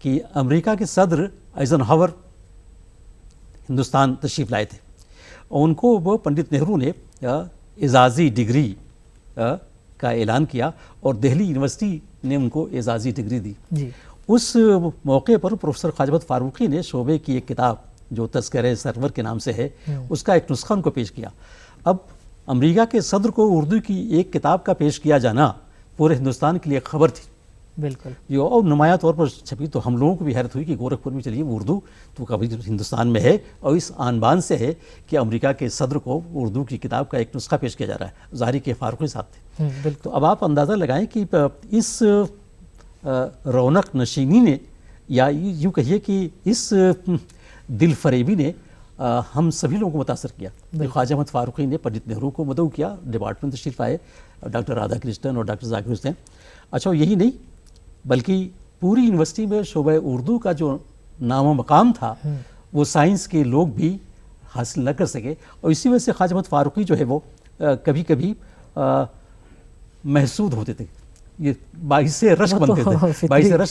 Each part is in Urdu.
کہ امریکہ کے صدر ایزن ہاور ہندوستان تشریف لائے تھے اور ان کو وہ پنڈت نہرو نے اعزازی ڈگری کا اعلان کیا اور دہلی یونیورسٹی نے ان کو اعزازی ڈگری دی. جی. اس موقع پر پروفیسر خواجہ احمد فاروقی نے شعبے کی ایک کتاب جو تذکرہ سرور کے نام سے ہے اس کا ایک نسخہ ان کو پیش کیا. اب امریکہ کے صدر کو اردو کی ایک کتاب کا پیش کیا جانا پورے ہندوستان کے لیے ایک خبر تھی. بالکل. جو اور نمایاں طور پر چھپی تو ہم لوگوں کو بھی حیرت ہوئی کہ گورکھپور میں چلیے اردو تو کبھی ہندوستان میں ہے اور اس آن بان سے ہے کہ امریکہ کے صدر کو اردو کی کتاب کا ایک نسخہ پیش کیا جا رہا ہے. ظاہری کے فاروقی صاحب تھے. تو اب آپ اندازہ لگائیں کہ اس رونق نشینی نے یا یوں کہیے کہ اس دل فریبی نے ہم سبھی لوگوں کو متاثر کیا. خواجہ احمد فاروقی نے پنڈت نہرو کو مدعو کیا, ڈپارٹمنٹ تشریف آئے ڈاکٹر رادھا کرشنن اور ڈاکٹر ذاکر حسین. اچھا یہی نہیں بلکہ پوری یونیورسٹی میں شعبہ اردو کا جو نام و مقام تھا وہ سائنس کے لوگ بھی حاصل نہ کر سکے اور اسی وجہ سے خواجہ احمد فاروقی جو ہے وہ کبھی کبھی محسود ہوتے تھے, یہ باعث رشک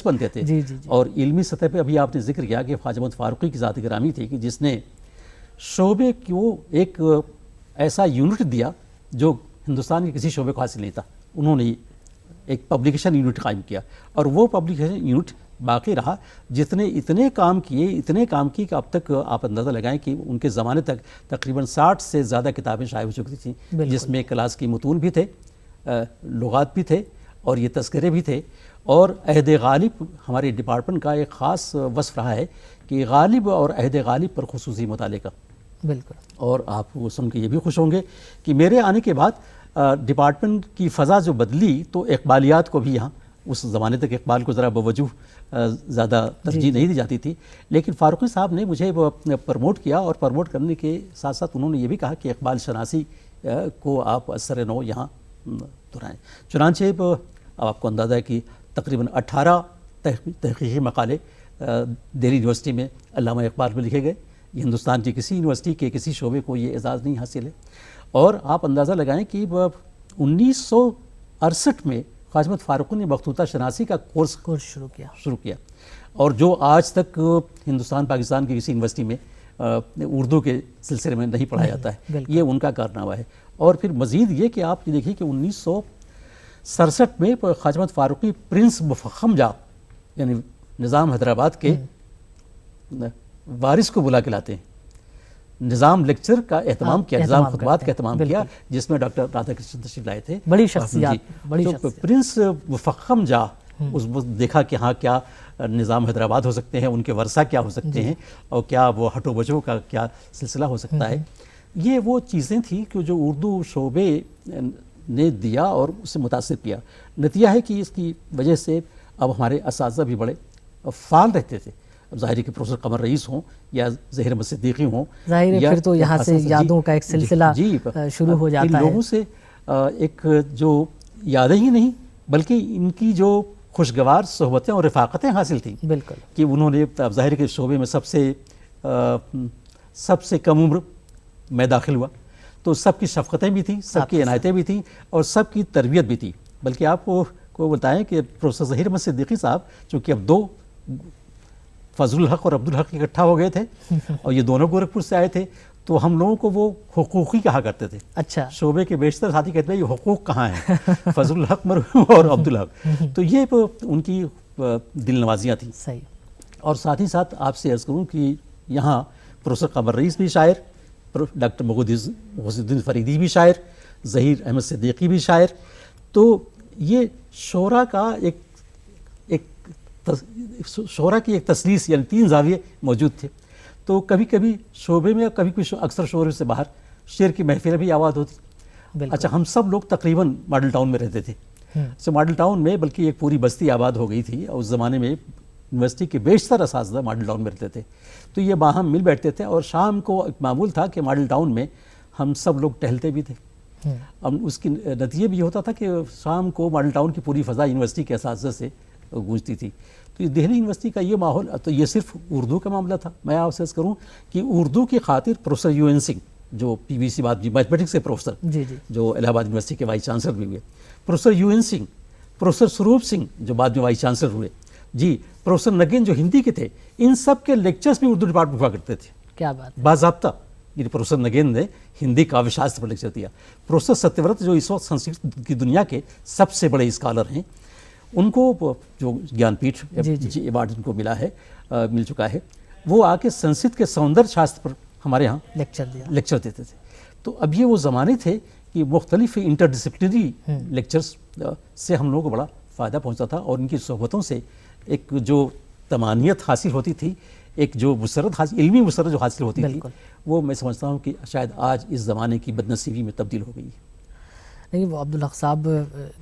بنتے تھے. اور علمی سطح پہ ابھی آپ نے ذکر کیا کہ خواجہ احمد فاروقی کی ذات گرامی تھی کہ جس نے شعبے کو ایک ایسا یونٹ دیا جو ہندوستان کے کسی شعبے کو حاصل نہیں تھا. انہوں نے ایک پبلیکیشن یونٹ قائم کیا اور وہ پبلیکیشن یونٹ باقی رہا. اتنے کام کیے کہ اب تک آپ اندازہ لگائیں کہ ان کے زمانے تک تقریباً 60 سے زیادہ کتابیں شائع ہو چکی تھیں, جس میں کلاس کی متون بھی تھے, لغات بھی تھے اور یہ تذکرے بھی تھے. اور عہد غالب ہمارے ڈپارٹمنٹ کا ایک خاص وصف رہا ہے کہ غالب اور عہد غالب پر خصوصی مطالعے کا. بالکل. اور آپ وہ سن کے یہ بھی خوش ہوں گے کہ میرے آنے کے بعد ڈپارٹمنٹ کی فضا جو بدلی تو اقبالیات کو بھی یہاں اس زمانے تک اقبال کو ذرا بوجوہ زیادہ ترجیح نہیں دی جاتی تھی, لیکن فاروقی صاحب نے مجھے پروموٹ کیا اور پروموٹ کرنے کے ساتھ ساتھ انہوں نے یہ بھی کہا کہ اقبال شناسی کو آپ اثر نو یہاں دہرائیں. چنانچہ اب آپ کو اندازہ ہے کہ تقریباً 18 تحقیقی مقالے دہلی یونیورسٹی میں علامہ اقبال میں لکھے گئے. یہ ہندوستان کی کسی یونیورسٹی کے کسی شعبے کو یہ اعزاز نہیں حاصل ہے. اور آپ اندازہ لگائیں کہ 1968 میں خواجہ احمد فاروقی نے مخطوطہ شناسی کا کورس شروع کیا اور جو آج تک ہندوستان پاکستان کی کسی یونیورسٹی میں اردو کے سلسلے میں نہیں پڑھایا جاتا ہے. یہ ان کا کارنامہ ہے. اور پھر مزید یہ کہ آپ یہ دیکھیے کہ 1967 میں خواجہ احمد فاروقی پرنس مفخم جا یعنی نظام حیدرآباد کے وارث کو بلا کے لاتے ہیں. نظام لیکچر کا اہتمام کیا, نظام خطبات کا اہتمام کیا, جس میں ڈاکٹر رادھا کرشنن تشریف لائے تھے. بڑی شخصیات. تو پرنس مفخم جا اس دیکھا کہ ہاں کیا نظام حیدرآباد ہو سکتے ہیں, ان کے ورثہ کیا ہو سکتے ہیں اور کیا وہ ہٹو بچو کا کیا سلسلہ ہو سکتا ہے. یہ وہ چیزیں تھیں کہ جو اردو شعبے نے دیا اور اس سے متاثر کیا. نتیجہ ہے کہ اس کی وجہ سے اب ہمارے اساتذہ بھی بڑے فعال رہتے تھے. اب ظاہر ہے کہ پروفیسر قمر رئیس ہوں یا ظہیر احمد صدیقی ہوں, ظاہر ہے پھر تو یہاں سے یادوں کا ایک سلسلہ شروع ہو جاتا ہے. ان لوگوں سے ایک جو یادیں ہی نہیں بلکہ ان کی جو خوشگوار صحبتیں اور رفاقتیں حاصل تھیں. بالکل. کہ انہوں نے ظاہر کے شعبے میں سب سے کم عمر میں داخل ہوا تو سب کی شفقتیں بھی تھیں, سب کی عنایتیں بھی تھیں اور سب کی تربیت بھی تھی. بلکہ آپ کو بتائیں کہ پروفیسر ظہیر احمد صدیقی صاحب چونکہ اب دو فضل الحق اور عبد الحق اکٹھا ہو گئے تھے اور یہ دونوں گورکھپور سے آئے تھے تو ہم لوگوں کو وہ حقوقی کہا کرتے تھے. اچھا. شعبے کے بیشتر ساتھی کہتے ہیں یہ حقوق کہاں ہیں, فضل الحق مرحوم اور عبد الحق. تو یہ ان کی دل نوازیاں تھیں. صحیح. اور ساتھ ہی ساتھ آپ سے عرض کروں کہ یہاں پروفیسر قمر رئیس بھی شاعر, ڈاکٹر مغودی الدین فریدی بھی شاعر, ظہیر احمد صدیقی بھی شاعر. تو یہ شعراء کا شعراء کی ایک تسلیس یعنی 3 زاویے موجود تھے. تو کبھی کبھی شعبے میں کبھی اکثر شعبے سے باہر شعر کی محفلیں بھی آباد ہوتی. اچھا ہم سب لوگ تقریباً ماڈل ٹاؤن میں رہتے تھے. ماڈل ٹاؤن میں بلکہ ایک پوری بستی آباد ہو گئی تھی اور اس زمانے میں یونیورسٹی کے بیشتر اساتذہ ماڈل ٹاؤن میں رہتے تھے. تو یہ باہم مل بیٹھتے تھے اور شام کو ایک معمول تھا کہ ماڈل ٹاؤن میں ہم سب لوگ ٹہلتے بھی تھے. اب اس کی نتیجہ بھی ہوتا تھا کہ شام کو ماڈل ٹاؤن کی پوری فضا یونیورسٹی کے اساتذہ سے گونجتی تھی. تو یہ دہلی یونیورسٹی کا یہ ماحول, تو یہ صرف اردو کا معاملہ تھا. میں آپ سے عرض کروں کہ اردو کی خاطر پروفیسر یو این سنگھ جو پی وی سی میتھمیٹکس کے پروفیسر جو الہ آباد یونیورسٹی کے وائس چانسلر بھی ہوئے, professor U N Singh, professor Sarup Singh جو بعد میں وائس چانسلر ہوئے, جی پروفیسر نگین جو ہندی کے تھے ان سب کے لیکچرز بھی اردو ڈپارٹمنٹ ہوا کرتے تھے. کیا بات ہے. باضابطہ یہ پروفیسر نگین نے ہندی کاویہ شاستر پر لیکچر دیا. پروفیسر ستیورت جو اس وقت سنسکرت کی دنیا کے سب سے بڑے اسکالر ہیں, ان کو جو گیان پیٹھ ایوارڈ ان کو مل چکا ہے, وہ آ کے سنسکرت کے سوندر شاستر پر ہمارے ہاں لیکچر دیتے تھے. تو اب یہ وہ زمانے تھے کہ مختلف انٹر ڈسپلنری لیکچرز سے ہم لوگوں کو بڑا فائدہ پہنچتا تھا, اور ان کی صحبتوں سے ایک جو طمانیت حاصل ہوتی تھی, ایک جو مسرت علمی مسرت جو حاصل ہوتی تھی, وہ میں سمجھتا ہوں کہ شاید آج اس زمانے کی بدنصیبی میں تبدیل ہو گئی. نہیں, وہ عبدالحق صاحب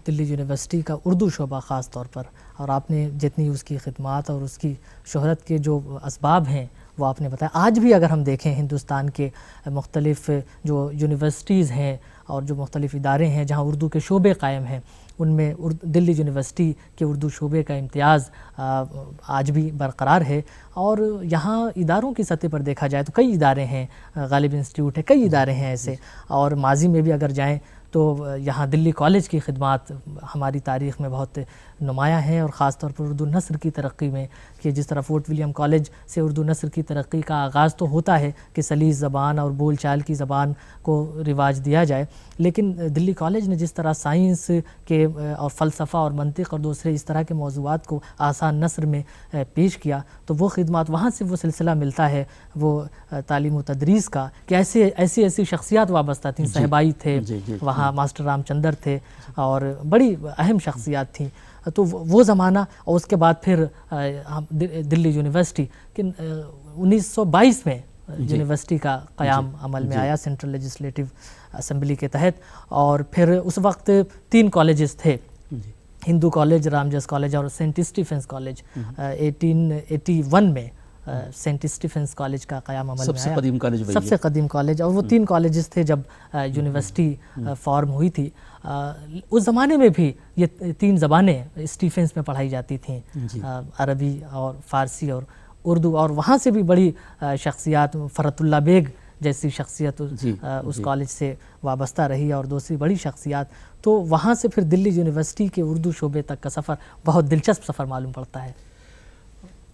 دلی یونیورسٹی کا اردو شعبہ خاص طور پر, اور آپ نے جتنی اس کی خدمات اور اس کی شہرت کے جو اسباب ہیں وہ آپ نے بتایا. آج بھی اگر ہم دیکھیں ہندوستان کے مختلف جو یونیورسٹیز ہیں اور جو مختلف ادارے ہیں جہاں اردو کے شعبے قائم ہیں, ان میں دلی یونیورسٹی کے اردو شعبے کا امتیاز آج بھی برقرار ہے. اور یہاں اداروں کی سطح پر دیکھا جائے تو کئی ادارے ہیں, غالب انسٹیٹیوٹ ہے, کئی ادارے ہیں ایسے, اور ماضی میں بھی اگر جائیں تو یہاں دلی کالج کی خدمات ہماری تاریخ میں بہت نمایاں ہیں, اور خاص طور پر اردو نثر کی ترقی میں, کہ جس طرح فورٹ ولیم کالج سے اردو نثر کی ترقی کا آغاز تو ہوتا ہے کہ سلیس زبان اور بول چال کی زبان کو رواج دیا جائے, لیکن دلی کالج نے جس طرح سائنس کے اور فلسفہ اور منطق اور دوسرے اس طرح کے موضوعات کو آسان نثر میں پیش کیا, تو وہ خدمات وہاں سے وہ سلسلہ ملتا ہے وہ تعلیم و تدریس کا, کہ ایسی شخصیات وابستہ تھیں. صاحبائی تھے وہاں, ماسٹر رام چندر تھے, اور بڑی اہم شخصیات تھیں. تو وہ زمانہ, اور اس کے بعد پھر دلی یونیورسٹی کہ 1922 میں یونیورسٹی کا قیام عمل میں آیا سینٹرل لیجسلیٹو اسمبلی کے تحت, اور پھر اس وقت 3 کالجز تھے, ہندو کالج, رامجس کالج اور سینٹ اسٹیفنس کالج. 1881 میں سینٹ اسٹیفنس کالج کا قیام عمل میں آیا, سب سے قدیم کالج, اور وہ 3 کالجز تھے جب یونیورسٹی فارم ہوئی تھی. اس زمانے میں بھی یہ 3 زبانیں اسٹیفنس میں پڑھائی جاتی تھیں, عربی اور فارسی اور اردو, اور وہاں سے بھی بڑی شخصیات, فرت اللہ بیگ جیسی شخصیت اس کالج سے وابستہ رہی, اور دوسری بڑی شخصیات. تو وہاں سے پھر دلی یونیورسٹی کے اردو شعبے تک کا سفر بہت دلچسپ سفر معلوم پڑتا ہے.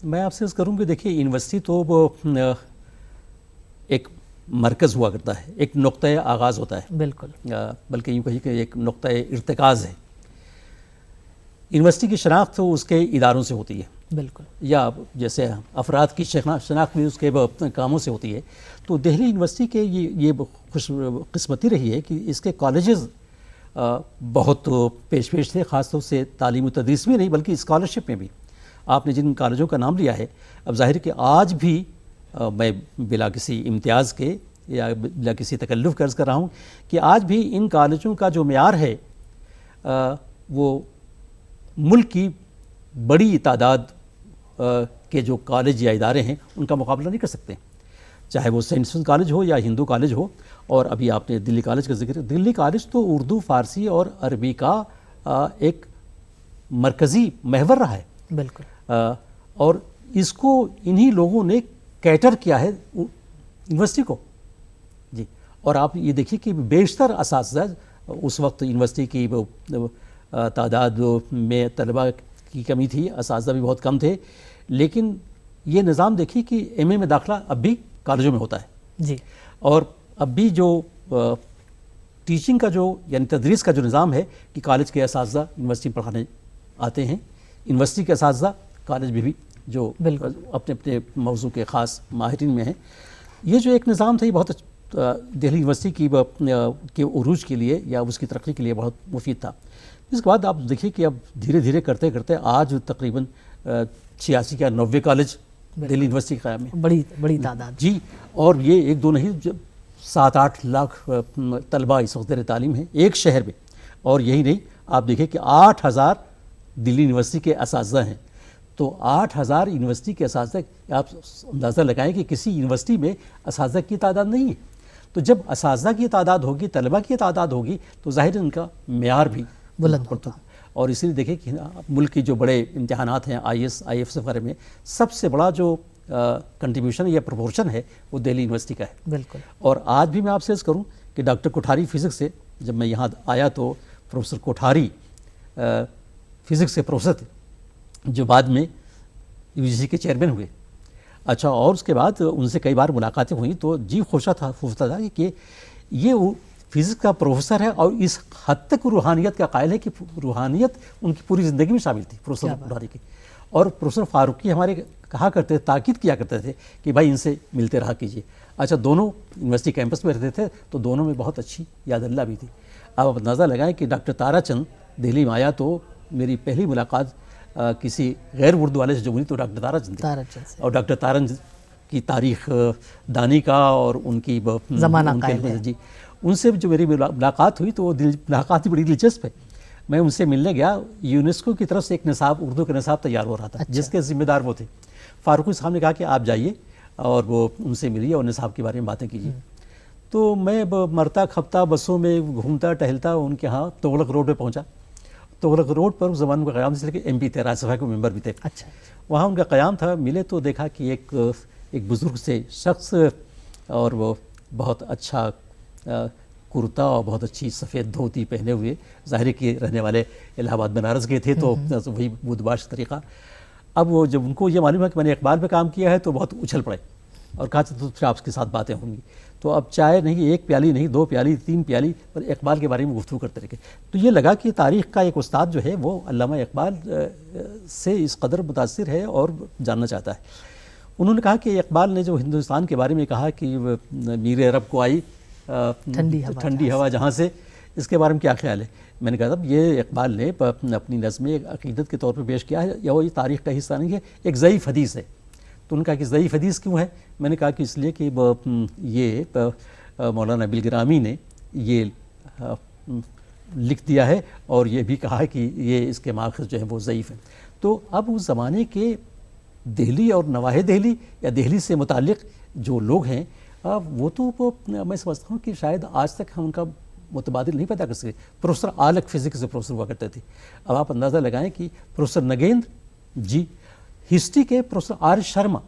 میں آپ سے عرض کروں کہ دیکھیے یونیورسٹی تو ایک مرکز ہوا کرتا ہے, ایک نقطۂ آغاز ہوتا ہے, بالکل, بلکہ یوں کہیے کہ ایک نقطۂ ارتکاز ہے. یونیورسٹی کی شناخت تو اس کے اداروں سے ہوتی ہے, بالکل, یا جیسے افراد کی شناخت بھی اس کے کاموں سے ہوتی ہے. تو دہلی یونیورسٹی کے یہ خوش قسمتی رہی ہے کہ اس کے کالجز بہت پیش تھے, خاص طور سے تعلیم و تدریس میں نہیں بلکہ اسکالرشپ میں بھی. آپ نے جن کالجوں کا نام لیا ہے, اب ظاہر کہ آج بھی میں بلا کسی امتیاز کے یا بلا کسی تکلف کا عرض کر رہا ہوں کہ آج بھی ان کالجوں کا جو معیار ہے وہ ملک کی بڑی تعداد کے جو کالج یا ادارے ہیں ان کا مقابلہ نہیں کر سکتے, چاہے وہ سینٹ اسٹیفنس کالج ہو یا ہندو کالج ہو. اور ابھی آپ نے دلی کالج کا ذکر, دلی کالج تو اردو, فارسی اور عربی کا ایک مرکزی محور رہا ہے. بالکل, اور اس کو انہی لوگوں نے کیٹر کیا ہے یونیورسٹی کو. جی, اور آپ یہ دیکھیے کہ بیشتر اساتذہ, اس وقت یونیورسٹی کی تعداد میں طلباء کی کمی تھی, اساتذہ بھی بہت کم تھے, لیکن یہ نظام دیکھیے کہ ایم اے میں داخلہ اب بھی کالجوں میں ہوتا ہے. جی, اور اب بھی جو ٹیچنگ کا جو یعنی تدریس کا جو نظام ہے کہ کالج کے اساتذہ یونیورسٹی پڑھانے آتے ہیں, یونیورسٹی کے اساتذہ کالج میں بھی جو اپنے اپنے موضوع کے خاص ماہرین میں ہیں. یہ جو ایک نظام تھا یہ بہت دہلی یونیورسٹی کے عروج کے لیے یا اس کی ترقی کے لیے بہت مفید تھا. اس کے بعد آپ دیکھیے کہ اب دھیرے دھیرے کرتے کرتے آج تقریباً 86 یا 90 کالج دہلی یونیورسٹی کے قیام میں, بڑی تعداد. جی, اور یہ ایک دو نہیں 7-8 لاکھ طلباء اس وقت زیر تعلیم ہیں ایک شہر میں. اور یہی نہیں, آپ دیکھیں کہ 8000 دلی یونیورسٹی کے اساتذہ ہیں. تو 8000 یونیورسٹی کے اساتذہ, آپ اندازہ لگائیں کہ کسی یونیورسٹی میں اساتذہ کی تعداد نہیں ہے. تو جب اساتذہ کی تعداد ہوگی, طلباء کی تعداد ہوگی, تو ظاہر ان کا معیار بھی بلند ہوتا. اور اس لیے دیکھیں کہ ملک کی جو بڑے امتحانات ہیں IAS, IFS وغیرہ میں سب سے بڑا جو کنٹریبیوشن یا پروپورشن ہے وہ دہلی یونیورسٹی کا ہے. بالکل, اور آج بھی میں آپ سے عرض کروں کہ ڈاکٹر کوٹھاری فزکس سے جب میں یہاں آیا تو پروفیسر کوٹھاری فزکس کے پروفیسر تھے, جو بعد میں UGC کے چیئرمین ہوئے. اچھا اور اس کے بعد ان سے کئی بار ملاقاتیں ہوئیں تو جی خوشا تھا کہ یہ فزکس کا پروفیسر ہے اور اس حد تک روحانیت کا قائل ہے کہ روحانیت ان کی پوری زندگی میں شامل تھی پروفیسر بخاری کی. اور پروفیسر فاروقی ہمارے کہا کرتے تھے, تاکید کیا کرتے تھے کہ بھائی ان سے ملتے رہا کیجیے. اچھا دونوں یونیورسٹی کیمپس میں رہتے تھے تو دونوں میں بہت اچھی یاد اللہ بھی تھی. اب آپ اندازہ لگائیں کہ ڈاکٹر تارا چند دہلی میں آیا تو میری پہلی ملاقات کسی غیر اردو والے سے جو ہوئی تو ڈاکٹر تارا چند تھی. اور ڈاکٹر تارا چند کی تاریخ دانی کا اور ان کی زمانہ قائل ہے. جی ان سے جو میری ملاقات ہوئی تو وہ ملاقات ہی بڑی دلچسپ ہے. میں ان سے ملنے گیا, یونیسکو کی طرف سے ایک نصاب اردو کا نصاب تیار ہو رہا تھا جس کے ذمہ دار وہ تھے. فاروقی صاحب نے کہا کہ آپ جائیے اور وہ ان سے ملیے اور نصاب کے بارے میں باتیں کیجیے. تو میں مرتا کھپتا بسوں میں گھومتا ٹہلتا ان کے ہاں تغلق روڈ پہ پہنچا. تغلق روڈ پر اس زمانے کا قیام سے کہ MP تھے, راج سبھا کے ممبر بھی تھے. اچھا وہاں ان کا قیام تھا. ملے تو دیکھا کہ ایک بزرگ سے شخص اور وہ بہت اچھا کرتا اور بہت اچھی سفید دھوتی پہنے ہوئے, ظاہر کے رہنے والے الہ آباد بنارس کے تھے تو وہی بدباش طریقہ. اب وہ جب ان کو یہ معلوم ہے کہ میں نے اقبال پہ کام کیا ہے تو بہت اچھل پڑے اور کہا تو پھر آپ کے ساتھ باتیں ہوں گی. تو اب چائے نہیں, ایک پیالی نہیں, 2 پیالی 3 پیالی, پر اقبال کے بارے میں گفتگو کرتے رہے. تو یہ لگا کہ تاریخ کا ایک استاد جو ہے وہ علامہ اقبال سے اس قدر متاثر ہے اور جاننا چاہتا ہے. انہوں نے کہا کہ اقبال نے جو ہندوستان کے بارے میں کہا کہ میر عرب کو آئی ٹھنڈی ہوا جہاں سے, اس کے بارے میں کیا خیال ہے؟ میں نے کہا تھا یہ اقبال نے اپنی نظم عقیدت کے طور پر پیش کیا ہے یا وہ یہ تاریخ کا حصہ نہیں ہے, ایک ضعیف حدیث ہے. تو انہوں نے کہا کہ ضعیف حدیث کیوں ہے؟ میں نے کہا کہ اس لیے کہ یہ مولانا نبیل گرامی نے یہ لکھ دیا ہے اور یہ بھی کہا ہے کہ یہ اس کے ماخذ جو ہیں وہ ضعیف ہیں. تو اب اس زمانے کے دہلی اور نواح دہلی یا دہلی سے متعلق جو لوگ ہیں وہ تو میں سمجھتا ہوں کہ شاید آج تک ہم ان کا متبادل نہیں پیدا کر سکے. پروفیسر آلک فزکس سے پروفیسر ہوا کرتے تھے. اب آپ اندازہ لگائیں کہ پروفیسر نگیندر جی, ہسٹری کے professor R S Sharma,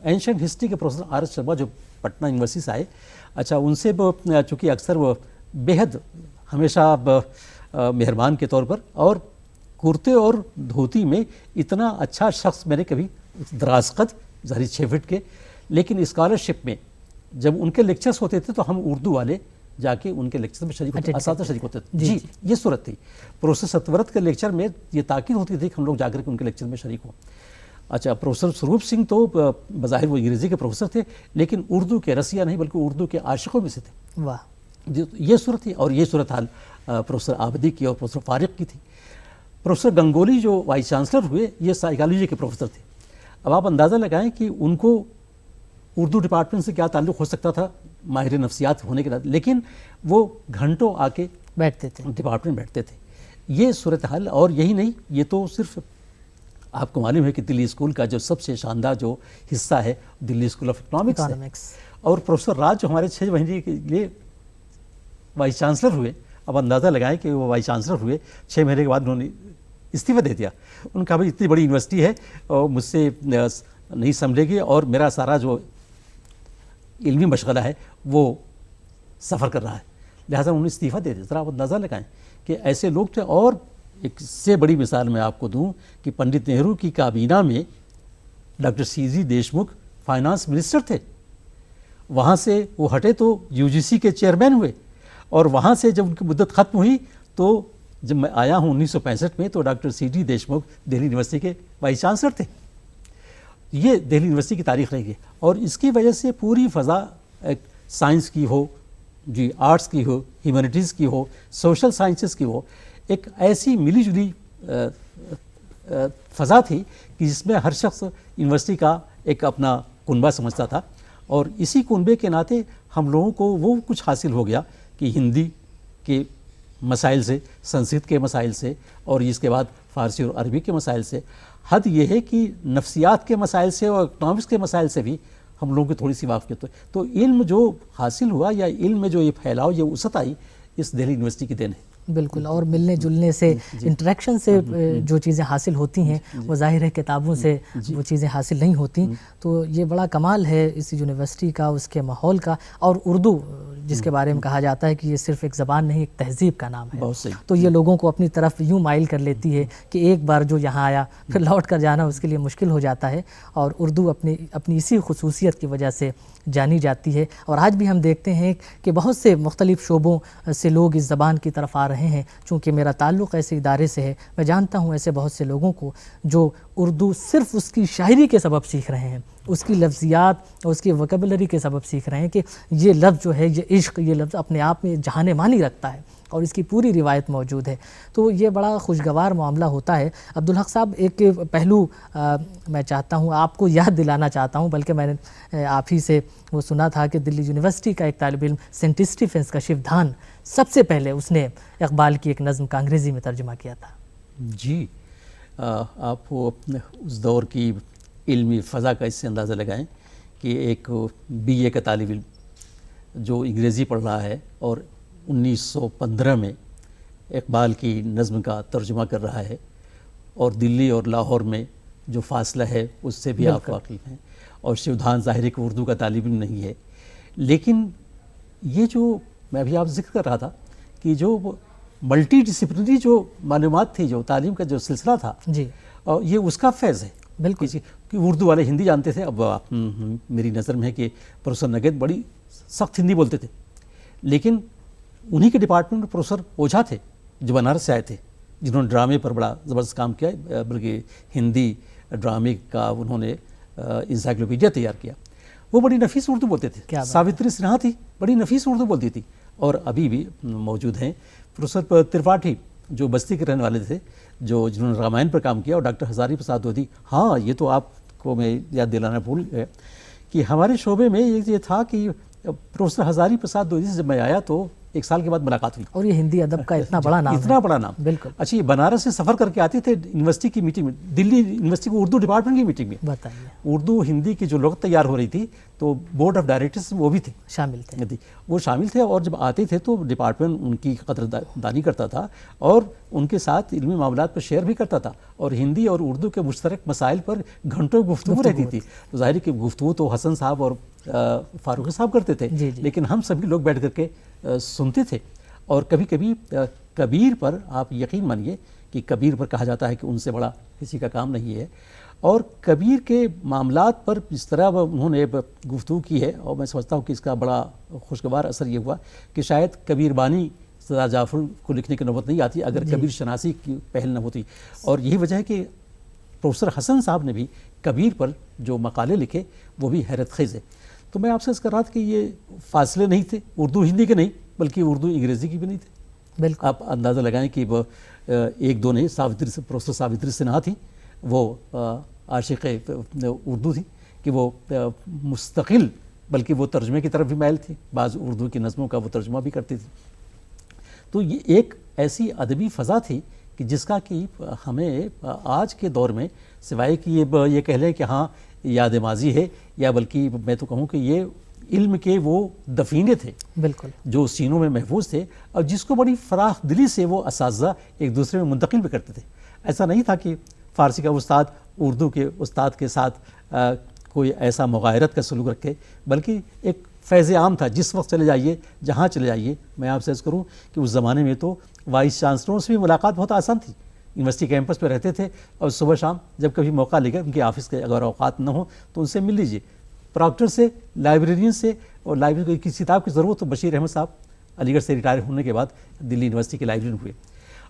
ancient history کے پروفیسر آر ایس شرما جو پٹنہ یونیورسٹی سے آئے. اچھا ان سے چونکہ اکثر وہ بےحد ہمیشہ مہربان کے طور پر, اور کرتے اور دھوتی میں اتنا اچھا شخص میں نے کبھی, دراز قد ظاہر 6 فٹ کے, لیکن اسکالرشپ میں جب ان کے لیکچرز ہوتے تھے تو ہم اردو والے جا کے ان کے لیکچر میں شریک ہوتے, اساتذہ شریک ہوتے تھے. جی یہ صورت تھی. پروفیسر ستورت کے لیکچر میں یہ تاکید ہوتی تھی کہ ہم لوگ جا کر کے ان کے لیکچر میں شریک ہوں. اچھا پروفیسر سروپ سنگھ تو بظاہر وہ انگریزی کے پروفیسر تھے لیکن اردو کے رسیا نہیں بلکہ اردو کے عاشقوں میں سے تھے. واہ, یہ صورت تھی. اور یہ صورتحال پروفیسر آبدی کی اور پروفیسر فارق کی تھی. پروفیسر گنگولی جو وائس چانسلر ہوئے یہ سائیکالوجی کے پروفیسر تھے. اب آپ اندازہ لگائیں کہ ان کو اردو ڈپارٹمنٹ سے کیا تعلق ہو سکتا تھا ماہر نفسیات ہونے کے بعد, لیکن وہ گھنٹوں آ کے بیٹھتے تھے ڈپارٹمنٹ بیٹھتے تھے. یہ صورتحال. اور یہی نہیں, یہ تو صرف آپ کو معلوم ہے کہ دلی اسکول کا جو سب سے شاندار جو حصہ ہے دلی اسکول آف اکنامکس ہے. اور پروفیسر راج جو ہمارے 6 مہینے کے لیے وائس چانسلر ہوئے. اب اندازہ لگائیں کہ وہ وائس چانسلر ہوئے 6 مہینے کے بعد انہوں نے استعفیٰ دے دیا. ان کا کہا اتنی بڑی یونیورسٹی ہے اور مجھ سے نہیں سمجھے گی اور میرا سارا جو علمی مشغلہ ہے وہ سفر کر رہا ہے, لہٰذا انہوں نے استعفیٰ دے دیا. ذرا آپ اندازہ لگائیں کہ ایسے لوگ تھے. اور ایک سے بڑی مثال میں آپ کو دوں کہ پنڈت نہرو کی کابینہ میں doctor CG Deshmukh finance minister تھے. وہاں سے وہ ہٹے تو UGC کے چیئرمین ہوئے, اور وہاں سے جب ان کی مدت ختم ہوئی تو جب میں آیا ہوں 1965 میں تو doctor CG Deshmukh Delhi university کے وائس چانسلر تھے. یہ دہلی یونیورسٹی کی تاریخ رہی ہے. اور اس کی وجہ سے پوری فضا ایک سائنس کی ہو, جی آرٹس کی ہو, ہیومینٹیز کی ہو, سوشل سائنسز کی ہو, ایک ایسی ملی جلی فضا تھی کہ جس میں ہر شخص یونیورسٹی کا ایک اپنا کنبہ سمجھتا تھا. اور اسی کنبے کے ناطے ہم لوگوں کو وہ کچھ حاصل ہو گیا کہ ہندی کے مسائل سے, سنسکرت کے مسائل سے, اور اس کے بعد فارسی اور عربی کے مسائل سے, حد یہ ہے کہ نفسیات کے مسائل سے اور اکنامکس کے مسائل سے بھی ہم لوگوں کی تھوڑی سی واقفیت. تو علم جو حاصل ہوا یا علم میں جو یہ پھیلاؤ, یہ وسعت آئی, اس دہلی یونیورسٹی کی دین ہے. بالکل. اور ملنے جلنے سے, انٹریکشن سے جو چیزیں حاصل ہوتی ہیں وہ ظاہر ہے کتابوں سے وہ چیزیں حاصل نہیں ہوتی. تو یہ بڑا کمال ہے اس یونیورسٹی کا, اس کے ماحول کا. اور اردو جس کے بارے میں کہا جاتا ہے کہ یہ صرف ایک زبان نہیں، ایک تہذیب کا نام ہے. بہت صحیح. تو یہ لوگوں کو اپنی طرف یوں مائل کر لیتی ہے کہ ایک بار جو یہاں آیا پھر لوٹ کر جانا اس کے لیے مشکل ہو جاتا ہے. اور اردو اپنی اسی خصوصیت کی وجہ سے جانی جاتی ہے. اور آج بھی ہم دیکھتے ہیں کہ بہت سے مختلف شعبوں سے لوگ اس زبان کی طرف آ رہے ہیں. چونکہ میرا تعلق ایسے ادارے سے ہے، میں جانتا ہوں ایسے بہت سے لوگوں کو جو اردو صرف اس کی شاعری کے سبب سیکھ رہے ہیں، اس کی لفظیات اور اس کی وکیبلری کے سبب سیکھ رہے ہیں کہ یہ لفظ جو ہے، یہ عشق، یہ لفظ اپنے آپ میں جہان معنی رکھتا ہے اور اس کی پوری روایت موجود ہے. تو یہ بڑا خوشگوار معاملہ ہوتا ہے. عبدالحق صاحب، ایک پہلو میں چاہتا ہوں آپ کو یاد دلانا چاہتا ہوں، بلکہ میں نے آپ ہی سے وہ سنا تھا کہ دلی یونیورسٹی کا ایک طالب علم سینٹ اسٹیفنس کا شیودھان سب سے پہلے اس نے اقبال کی ایک نظم کا انگریزی میں ترجمہ کیا تھا. جی، آپ اس دور کی علمی فضا کا اس سے اندازہ لگائیں کہ ایک بی اے کا طالب علم جو انگریزی پڑھ رہا ہے اور 1915 میں اقبال کی نظم کا ترجمہ کر رہا ہے، اور دلی اور لاہور میں جو فاصلہ ہے اس سے بھی آپ واقف ہیں. اور شیودھان ظاہر ہے کہ اردو کا طالب علم نہیں ہے، لیکن یہ جو میں ابھی آپ ذکر کر رہا تھا کہ جو ملٹی ڈسپلنری جو معلومات تھی، جو تعلیم کا جو سلسلہ تھا، جی، یہ اس کا فیض ہے. بالکل. کہ اردو والے ہندی جانتے تھے. اب میری نظر میں ہے کہ پروفیسر نگید بڑی سخت ہندی بولتے تھے، لیکن انہی کے ڈپارٹمنٹ میں پروفیسر اوجھا تھے جو بنارس سے آئے تھے، جنہوں نے ڈرامے پر بڑا زبردست کام کیا، بلکہ ہندی ڈرامے کا انہوں نے انسائکلوپیڈیا تیار کیا. وہ بڑی نفیس اردو بولتے تھے. ساوتری سنہا تھی، بڑی نفیس اردو بولتی تھی، اور ابھی بھی موجود ہیں. پروفیسر ترپاٹھی جو بستی کے رہنے والے تھے، جنہوں نے رامائن پر کام کیا، اور ڈاکٹر ہزاری پرساد دودھی. ہاں، یہ تو آپ کو میں یاد دلانا بھول گیا کہ ہمارے شعبے میں یہ تھا کہ پروفیسر ہزاری پرساد دودھی سے جب میں آیا تو 1 سال کے بعد ملاقات ہوئی. اور یہ ہندی ادب کا اتنا بڑا نام ہے. اتنا بڑا نام. بالکل. اچھا، یہ بنارس سے سفر کر کے آتے تھے یونیورسٹی کی میٹنگ میں، دلی یونیورسٹی کو اردو ڈپارٹمنٹ کی میٹنگ میں. بتائیے. اردو ہندی کی جو لغت تیار ہو رہی تھی تو بورڈ آف ڈائریکٹرز وہ بھی تھے، شامل تھے. وہ شامل تھے. اور جب آتے تھے تو ڈپارٹمنٹ ان کی قدردانی کرتا تھا اور ان کے ساتھ علمی معاملات پر شیئر بھی کرتا تھا، اور ہندی اور اردو کے مشترک مسائل پر گھنٹوں گفتگو رہتی تھی. تو ظاہر ہے کہ گفتگو تو حسن صاحب اور فاروق صاحب کرتے تھے، لیکن ہم سبھی لوگ بیٹھ کر کے سنتے تھے. اور کبھی کبھی کبیر پر آپ یقین مانیے کہ کبیر پر کہا جاتا ہے کہ ان سے بڑا کسی کا کام نہیں ہے. اور کبیر کے معاملات پر جس طرح انہوں نے گفتگو کی ہے، اور میں سمجھتا ہوں کہ اس کا بڑا خوشگوار اثر یہ ہوا کہ شاید کبیر بانی سردار جعفر کو لکھنے کی نوبت نہیں آتی اگر کبیر شناسی کی پہل نہ ہوتی. اور یہی وجہ ہے کہ پروفیسر حسن صاحب نے بھی کبیر پر جو مقالے لکھے وہ بھی حیرت خیز ہے. تو میں آپ سے اس کر رہا تھا کہ یہ فاصلے نہیں تھے اردو ہندی کے نہیں، بلکہ اردو انگریزی کی بھی نہیں تھے. بالکل. آپ اندازہ لگائیں کہ وہ ایک دو نہیں، پروفیسر ساوتری سنہا تھی، وہ عاشق اردو تھی کہ وہ مستقل، بلکہ وہ ترجمے کی طرف بھی مائل تھی، بعض اردو کی نظموں کا وہ ترجمہ بھی کرتی تھی. تو یہ ایک ایسی ادبی فضا تھی کہ جس کا کہ ہمیں آج کے دور میں سوائے کہ یہ کہہ لیں کہ ہاں یاد ماضی ہے، یا بلکہ میں تو کہوں کہ یہ علم کے وہ دفینے تھے، بالکل، جو سینوں میں محفوظ تھے، اور جس کو بڑی فراخ دلی سے وہ اساتذہ ایک دوسرے میں منتقل بھی کرتے تھے. ایسا نہیں تھا کہ فارسی کا استاد اردو کے استاد کے ساتھ کوئی ایسا مغایرت کا سلوک رکھے، بلکہ ایک فیض عام تھا. جس وقت چلے جائیے، جہاں چلے جائیے. میں آپ سے عرض کروں کہ اس زمانے میں تو وائس چانسلروں سے بھی ملاقات بہت آسان تھی. یونیورسٹی کیمپس پہ رہتے تھے، اور صبح شام جب کبھی موقع لگے ان کے آفس کے اگر اوقات نہ ہوں تو ان سے مل لیجیے. پراکٹر سے، لائبریرین سے، اور لائبریری کی کتاب کی ضرورت تو بشیر احمد صاحب علی گڑھ سے ریٹائر ہونے کے بعد دلی یونیورسٹی کے لائبریرین ہوئے،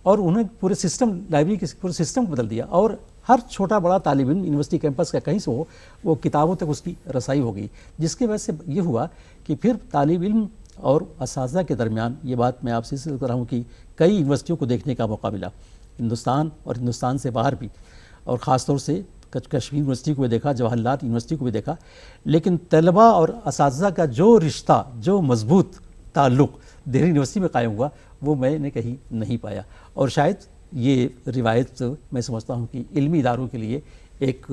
اور انہیں پورے سسٹم، لائبریری کے پورے سسٹم کو بدل دیا. اور ہر چھوٹا بڑا طالب علم یونیورسٹی کیمپس کا کہیں سے ہو، وہ کتابوں تک اس کی رسائی ہو گئی. جس کی وجہ سے یہ ہوا کہ پھر طالب علم اور اساتذہ کے درمیان، یہ بات میں آپ سے کر رہا ہوں کہ کئی یونیورسٹیوں کو دیکھنے کا موقع ملا، ہندوستان اور ہندوستان سے باہر بھی، اور خاص طور سے کشمیر یونیورسٹی کو بھی دیکھا، جواہر لال یونیورسٹی کو بھی دیکھا. لیکن طلباء اور اساتذہ کا جو رشتہ، جو مضبوط تعلق دہلی یونیورسٹی میں قائم ہوا، وہ میں نے کہیں نہیں پایا. اور شاید یہ روایت میں سمجھتا ہوں کہ علمی اداروں کے لیے ایک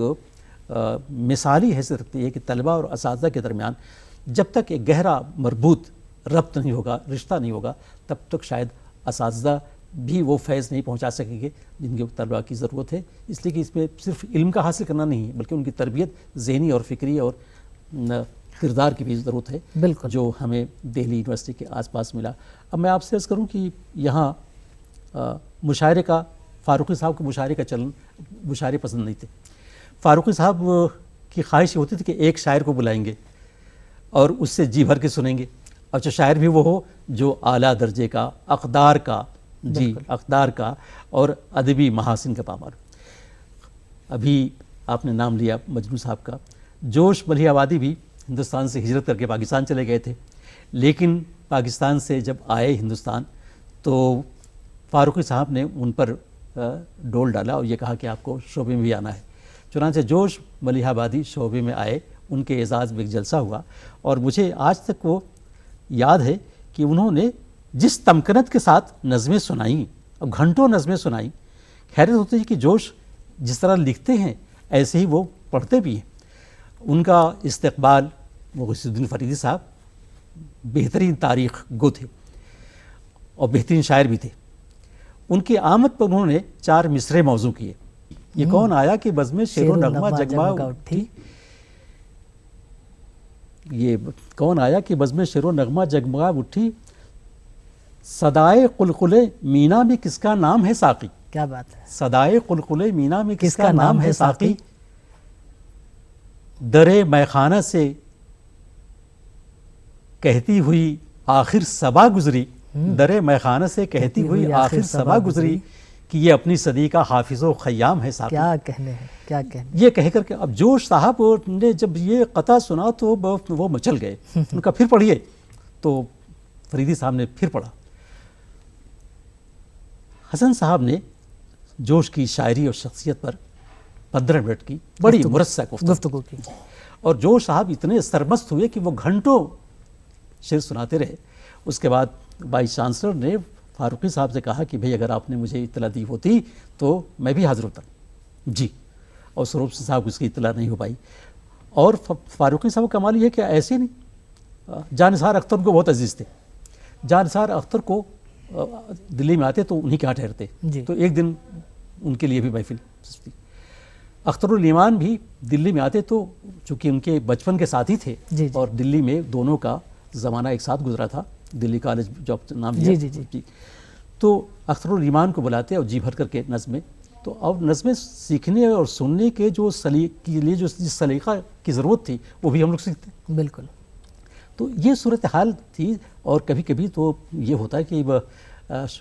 مثالی حیثیت رکھتی ہے کہ طلباء اور اساتذہ کے درمیان جب تک ایک گہرا مربوط ربط نہیں ہوگا، رشتہ نہیں ہوگا، تب تک شاید اساتذہ بھی وہ فیض نہیں پہنچا سکیں گے جن کے طلباء کی ضرورت ہے. اس لیے کہ اس میں صرف علم کا حاصل کرنا نہیں ہے، بلکہ ان کی تربیت ذہنی اور فکری اور کردار کی بھی ضرورت ہے بالکل جو ہمیں دہلی یونیورسٹی کے آس پاس ملا. اب میں آپ سے عرض کروں کہ یہاں مشاعرے کا، فاروقی صاحب کو مشاعرے کا چلن، مشاعرے پسند نہیں تھے. فاروقی صاحب کی خواہش یہ ہوتی تھی کہ ایک شاعر کو بلائیں گے اور اس سے جی بھر کے سنیں گے، اور جو شاعر بھی وہ ہو جو اعلیٰ درجے کا، اقدار کا، جی اقدار کا اور ادبی محاسن کا پامال. ابھی آپ نے نام لیا مجنو صاحب کا. جوش ملیح آبادی بھی ہندوستان سے ہجرت کر کے پاکستان چلے گئے تھے، لیکن پاکستان سے جب آئے ہندوستان تو فاروقی صاحب نے ان پر ڈول ڈالا اور یہ کہا کہ آپ کو شعبے میں بھی آنا ہے. چنانچہ جوش ملیح آبادی شعبے میں آئے، ان کے اعزاز میں ایک جلسہ ہوا، اور مجھے آج تک وہ یاد ہے کہ انہوں نے جس تمکنت کے ساتھ نظمیں سنائیں اور گھنٹوں نظمیں سنائیں. حیرت ہوتی ہے کہ جوش جس طرح لکھتے ہیں ایسے ہی وہ پڑھتے بھی ہیں. ان کا استقبال، وہ غوث الدین فریدی صاحب بہترین تاریخ گو تھے اور بہترین شاعر بھی تھے. ان کی آمد پر انہوں نے 4 مصرعے موضوع کیے. یہ کون آیا کہ بزم شیر و نغمہ جگمگا اٹھی، یہ کون آیا کہ بزم شیر و نغمہ جگمگا اٹھی، صدائے قلقلے مینا میں کس کا نام ہے ساقی. کیا بات ہے. صدائے قلقلے مینا میں کس کا نام ہے ساقی، درے میخانہ سے کہتی ہوئی آخر صبا گزری، درے میخانہ سے کہتی ہوئی آخر صبا گزری کہ یہ اپنی صدی کا حافظ و خیام ہے ساقی. کیا کہنے ہیں، کیا کہنے. یہ کہہ کر کے اب جوش صاحب نے جب یہ قطعہ سنا تو وہ مچل گئے. ان کا پھر پڑھیے، تو فریدی صاحب نے پھر پڑھا. حسن صاحب نے جوش کی شاعری اور شخصیت پر 15 منٹ کی بڑی مرصع گفتگو کی، اور جوش صاحب اتنے سرمست ہوئے کہ وہ گھنٹوں شعر سناتے رہے. اس کے بعد وائس چانسلر نے فاروقی صاحب سے کہا کہ بھئی اگر آپ نے مجھے اطلاع دی ہوتی تو میں بھی حاضر ہوتا. جی. اور سروپ صاحب کو اس کی اطلاع نہیں ہو پائی. اور فاروقی صاحب کا کمال یہ ہے کہ ایسے نہیں، جانثار اختر کو بہت عزیز تھے. جانثار اختر کو دلی میں آتے تو انہیں کے یہاں ٹھہرتے، تو ایک دن ان کے لیے بھی محفل سستی. اختر الایمان بھی دلی میں آتے تو چونکہ ان کے بچپن کے ساتھی تھے اور دلی میں دونوں کا زمانہ ایک ساتھ گزرا تھا، دلی کالج جو نام لیا جی، تو اختر الایمان کو بلاتے اور جی بھر کر کے نظمیں. تو اب نظمیں سیکھنے اور سننے کے جو کے لیے جو جس سلیقہ کی ضرورت تھی وہ بھی ہم لوگ سیکھتے. بالکل. تو یہ صورتحال تھی. اور کبھی کبھی تو یہ ہوتا ہے کہ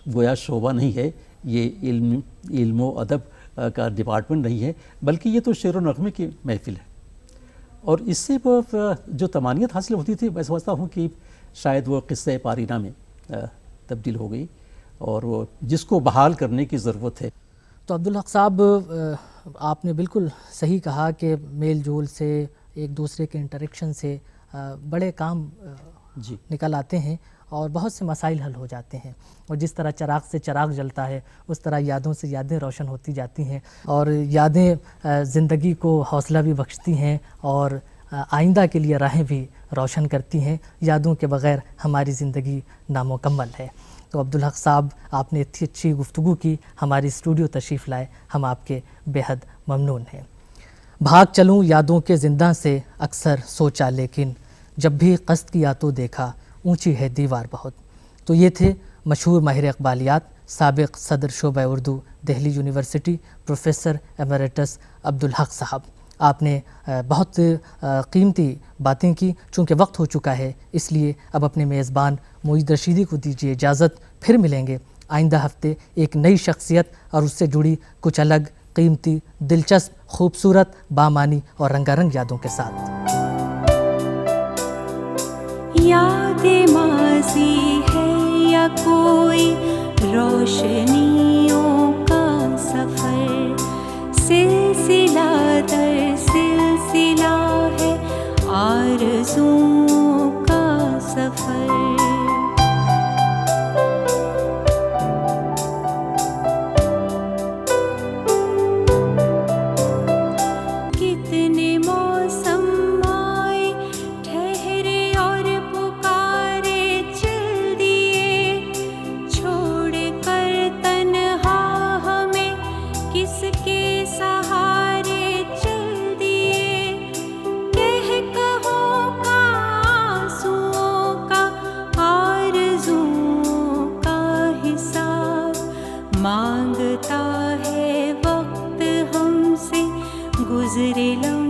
گویا شعبہ نہیں ہے یہ، علم و ادب کا ڈپارٹمنٹ نہیں ہے، بلکہ یہ تو شعر و نغمے کی محفل ہے. اور اس سے جو تمانیت حاصل ہوتی تھی، میں سمجھتا ہوں کہ شاید وہ قصہ پارینہ میں تبدیل ہو گئی، اور وہ جس کو بحال کرنے کی ضرورت ہے. تو عبدالحق صاحب، آپ نے بالکل صحیح کہا کہ میل جول سے، ایک دوسرے کے انٹریکشن سے بڑے کام نکل آتے ہیں اور بہت سے مسائل حل ہو جاتے ہیں. اور جس طرح چراغ سے چراغ جلتا ہے اس طرح یادوں سے یادیں روشن ہوتی جاتی ہیں، اور یادیں زندگی کو حوصلہ بھی بخشتی ہیں اور آئندہ کے لیے راہیں بھی روشن کرتی ہیں. یادوں کے بغیر ہماری زندگی نامکمل ہے. تو عبدالحق صاحب، آپ نے اتنی اچھی گفتگو کی، ہماری اسٹوڈیو تشریف لائے، ہم آپ کے بے حد ممنون ہیں. بھاگ چلوں یادوں کے زنداں سے اکثر سوچا، لیکن جب بھی قصد کیا تو دیکھا اونچی ہے دیوار بہت. تو یہ تھے مشہور ماہر اقبالیات، سابق صدر شعبہ Urdu Delhi university, professor emeritus Abdul Haq صاحب. آپ نے بہت قیمتی باتیں کی. چونکہ وقت ہو چکا ہے اس لیے اب اپنے میزبان معید رشیدی کو دیجیے اجازت. پھر ملیں گے آئندہ ہفتے ایک نئی شخصیت اور اس سے جڑی کچھ الگ، قیمتی، دلچسپ، خوبصورت، بامانی اور رنگا رنگ یادوں کے ساتھ. یاد ماضی ہے یا کوئی روشنیوں کا سفر، سلسلہ در سلسلہ ہے آرزوؤں کا سفر. کہو کا مانگتا ہے وقت ہم سے گزرے لمحے